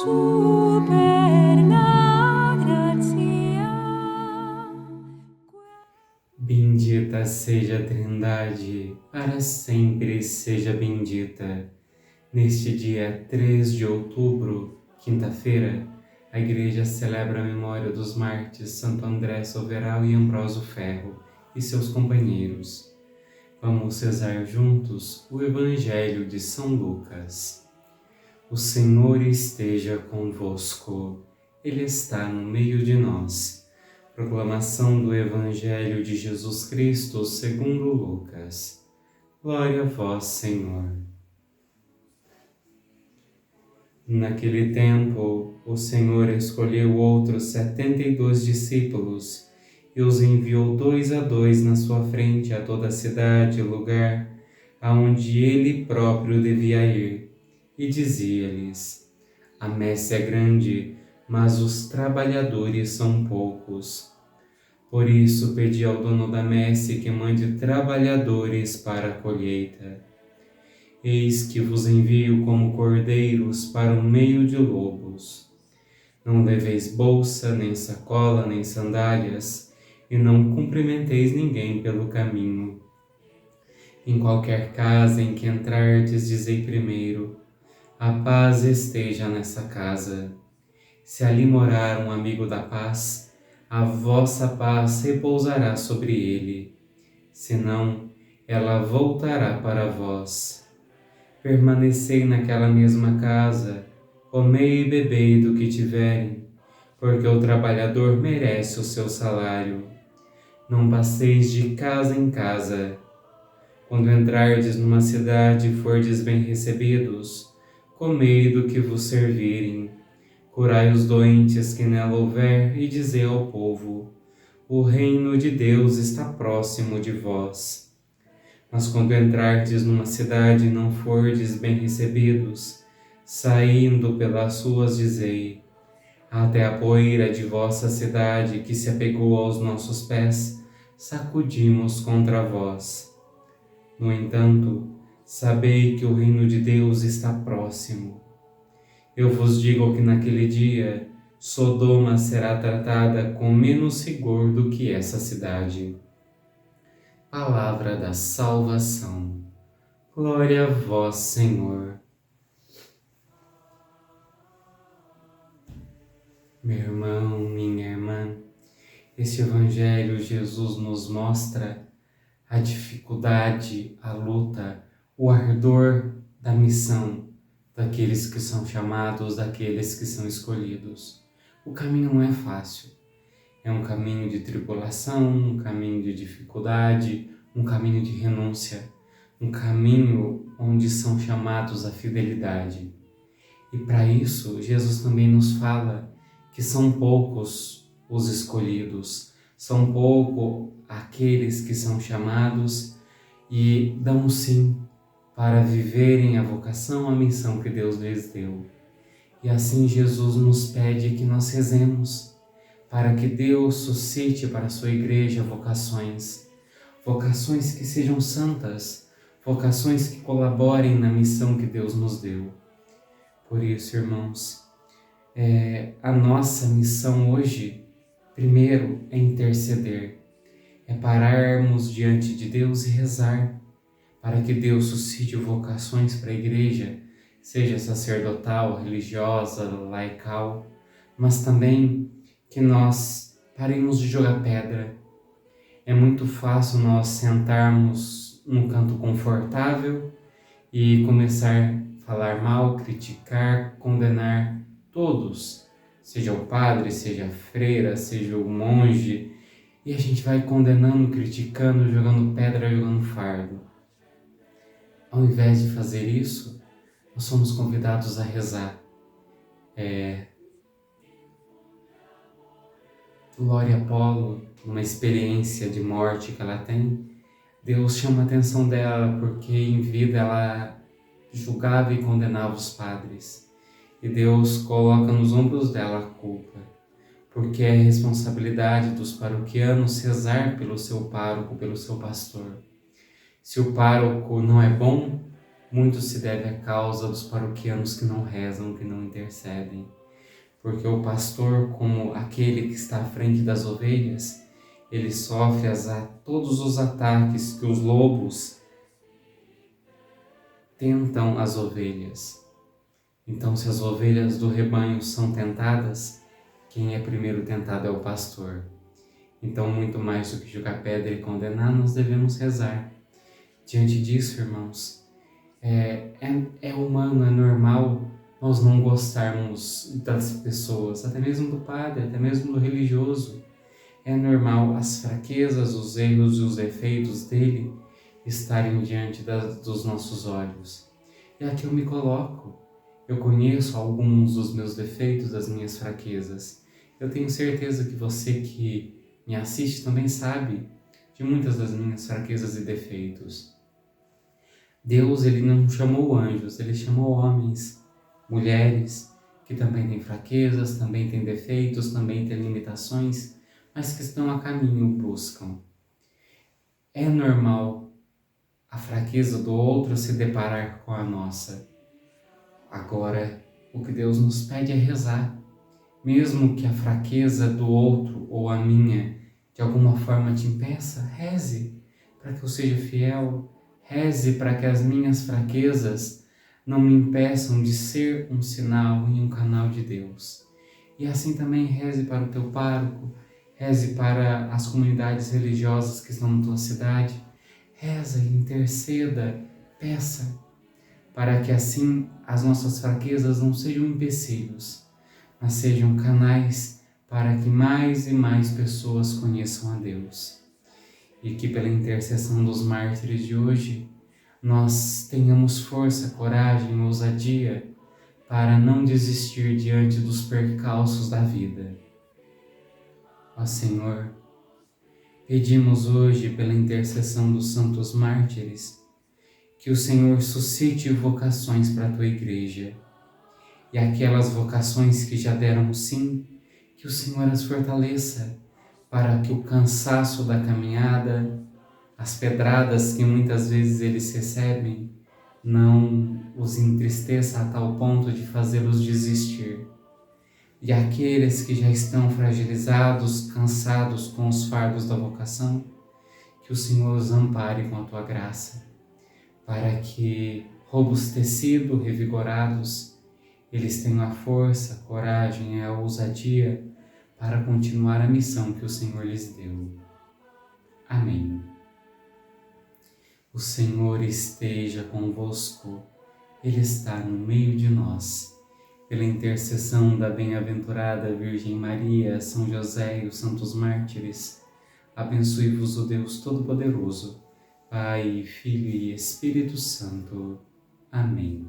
superna gratia. Bendita seja a Trindade, para sempre seja bendita. Neste dia 3 de outubro, quinta-feira, a Igreja celebra a memória dos mártires Santo André Soveral e Ambrósio Ferro e seus companheiros. Vamos rezar juntos o Evangelho de São Lucas. O Senhor esteja convosco, Ele está no meio de nós. Proclamação do Evangelho de Jesus Cristo segundo Lucas. Glória a vós, Senhor. Naquele tempo, o Senhor escolheu outros 72 discípulos e os enviou 2 a 2 na sua frente a toda a cidade e lugar aonde ele próprio devia ir. E dizia-lhes: a messe é grande, mas os trabalhadores são poucos. Por isso pedi ao dono da messe que mande trabalhadores para a colheita. Eis que vos envio como cordeiros para o meio de lobos. Não leveis bolsa, nem sacola, nem sandálias, e não cumprimenteis ninguém pelo caminho. Em qualquer casa em que entrardes, dizei primeiro: a paz esteja nessa casa. Se ali morar um amigo da paz, a vossa paz repousará sobre ele. Senão, ela voltará para vós. Permanecei naquela mesma casa, comei e bebei do que tiverem, porque o trabalhador merece o seu salário. Não passeis de casa em casa. Quando entrardes numa cidade e fordes bem recebidos, comei do que vos servirem. Curai os doentes que nela houver e dizei ao povo: o reino de Deus está próximo de vós. Mas quando entrardes numa cidade e não fordes bem recebidos, saindo pelas ruas dizei: até a poeira de vossa cidade que se apegou aos nossos pés, sacudimos contra vós. No entanto, sabei que o reino de Deus está próximo. Eu vos digo que naquele dia, Sodoma será tratada com menos rigor do que essa cidade. Palavra da salvação. Glória a vós, Senhor. Meu irmão, minha irmã, este Evangelho Jesus nos mostra a dificuldade, a luta, o ardor da missão daqueles que são chamados, daqueles que são escolhidos. O caminho não é fácil. É um caminho de tribulação, um caminho de dificuldade, um caminho de renúncia, um caminho onde são chamados à fidelidade. E para isso, Jesus também nos fala que são poucos os escolhidos, são poucos aqueles que são chamados e dão sim para viverem a vocação, a missão que Deus lhes deu. E assim Jesus nos pede que nós rezemos para que Deus suscite para a sua igreja vocações que sejam santas, vocações que colaborem na missão que Deus nos deu. Por isso, irmãos, a nossa missão hoje, primeiro, é interceder, é pararmos diante de Deus e rezar para que Deus suscite vocações para a igreja, seja sacerdotal, religiosa, laical, mas também que nós paremos de jogar pedra. É muito fácil nós sentarmos num canto confortável e começar a falar mal, criticar, condenar todos, seja o padre, seja a freira, seja o monge, e a gente vai condenando, criticando, jogando pedra, jogando fardo. Ao invés de fazer isso, nós somos convidados a rezar. Glória Apolo, numa experiência de morte que ela tem, Deus chama a atenção dela porque em vida ela julgava e condenava os padres. E Deus coloca nos ombros dela a culpa, porque é responsabilidade dos paroquianos rezar pelo seu pároco, pelo seu pastor. Se o pároco não é bom, muito se deve à causa dos paroquianos que não rezam, que não intercedem. Porque o pastor, como aquele que está à frente das ovelhas, ele sofre todos os ataques que os lobos tentam as ovelhas. Então, se as ovelhas do rebanho são tentadas, quem é primeiro tentado é o pastor. Então, muito mais do que jogar pedra e condenar, nós devemos rezar. Diante disso, irmãos, é humano, é normal nós não gostarmos das pessoas, até mesmo do padre, até mesmo do religioso. É normal as fraquezas, os erros e os defeitos dele estarem diante dos nossos olhos. E aqui eu me coloco. Eu conheço alguns dos meus defeitos, das minhas fraquezas. Eu tenho certeza que você que me assiste também sabe de muitas das minhas fraquezas e defeitos. Deus, ele não chamou anjos, ele chamou homens, mulheres, que também têm fraquezas, também têm defeitos, também têm limitações, mas que estão a caminho, buscam. É normal a fraqueza do outro se deparar com a nossa. Agora, o que Deus nos pede é rezar. Mesmo que a fraqueza do outro ou a minha de alguma forma te impeça, reze para que eu seja fiel. Reze para que as minhas fraquezas não me impeçam de ser um sinal e um canal de Deus. E assim também reze para o teu pároco, reze para as comunidades religiosas que estão na tua cidade. Reza, interceda, peça, para que assim as nossas fraquezas não sejam empecilhos, mas sejam canais para que mais e mais pessoas conheçam a Deus. E que pela intercessão dos mártires de hoje, nós tenhamos força, coragem, ousadia para não desistir diante dos percalços da vida. Ó Senhor, pedimos hoje pela intercessão dos santos mártires que o Senhor suscite vocações para a Tua Igreja e aquelas vocações que já deram sim, que o Senhor as fortaleça para que o cansaço da caminhada, as pedradas que muitas vezes eles recebem, não os entristeça a tal ponto de fazê-los desistir. E aqueles que já estão fragilizados, cansados com os fardos da vocação, que o Senhor os ampare com a Tua graça, para que, robustecidos, revigorados, eles tenham a força, a coragem e a ousadia para continuar a missão que o Senhor lhes deu. Amém. O Senhor esteja convosco, Ele está no meio de nós. Pela intercessão da bem-aventurada Virgem Maria, São José e os santos mártires, abençoe-vos o Deus Todo-Poderoso, Pai, Filho e Espírito Santo. Amém.